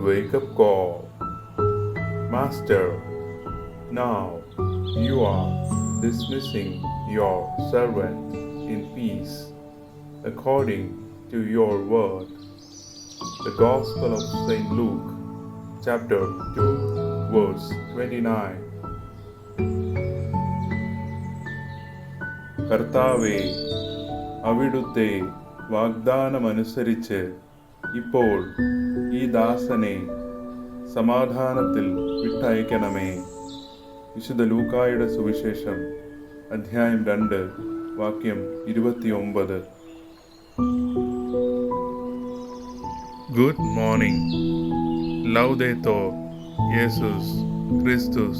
wake-up call. Master, now you are dismissing your servant in peace, according to your word. The Gospel of St. Luke, chapter 2, verse 29. കർത്താവേ, അവിടുത്തെ വാഗ്ദാനമനുസരിച്ച് ഇപ്പോൾ ഈ ദാസനെ സമാധാനത്തിൽ വിട്ടയക്കണമേ. വിശുദ്ധ ലൂക്കായുടെ സുവിശേഷം അധ്യായം 2 വാക്യം 29. Good morning. Laudetur Jesus Christus.